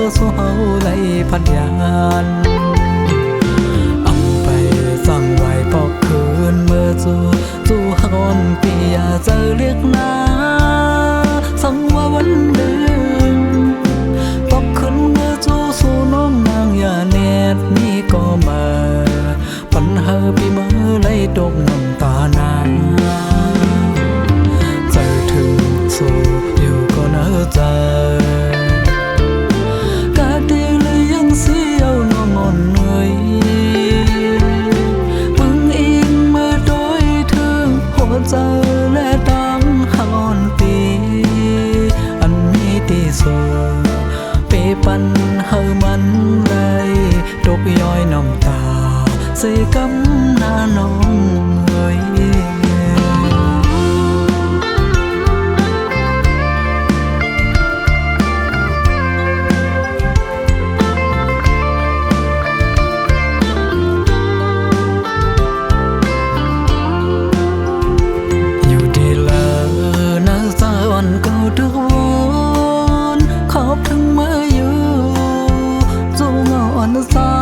số hậu lấy phát nhàn âm bay sang ngoài bọcคืน mơ dù hòn pia giờ liếc na sang qua vấn đề bọcคืน mơ dù sốน้องนางอย่าแนดนี่ก็มาปัญหาปีเมื่อไล่ตกน้ำตานาใจถึงสู่อยู่ก็เนื้อใจกาดีเลยยังเสียวน้องอ่อนเหนื่อยมึงอิงเมื่อโดยถึงหัวใจและดังหอนปีอันมีที่สุดเปปันเฮามันเลยตกย้อยน้ำตาเสียกำหน้าน้องเอ้ยอยู่ดีเลยนะสาวก็ทุกวันขอบถึงเมื่ออยู่จูงอ่อนสา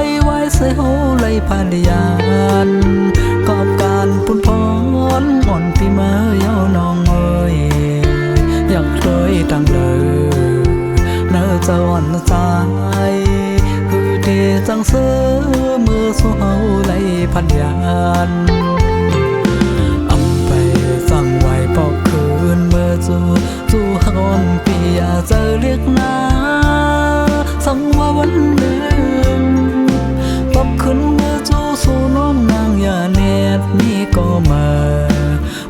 ยไว้ใส่หูเลยผ่านยานกอบการปุ่นพรอ่อนพี่เมื่อยาวน้องเอ้ยอยากเคยตั้งเลยเนื้อจะอ่อนสายคือที่จังเสือเมื่อสู้เฮาเลยผ่านยานอำไปสั่งไว้ปอกคืน mơ dù hòn pia giờ liếc na sang qua vấn đề bọcคืน mơ dù sốน้องนางอย่าแนดนี่ก็มา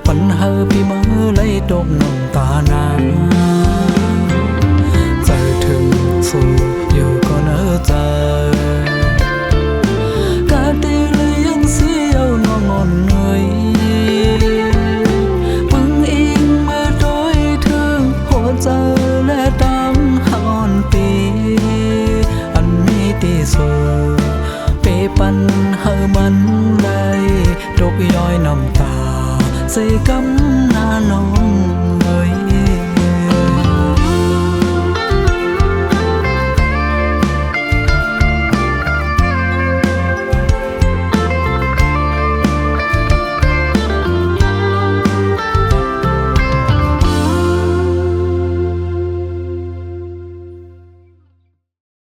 ปัญหาปีเมื่อไล่ตกน้ำตานาใจถึงสู่อยู่ก็เนื้อใจกาดีเลยยังเสียวน้องอ่อนเหนื่อยมึงอิงเมื่อโดยถึงหัวใจและดังหอนปีอันมีที่สุดเปปันเฮามันเลยตกย้อยน้ำตาเสียกำหน้าน้อง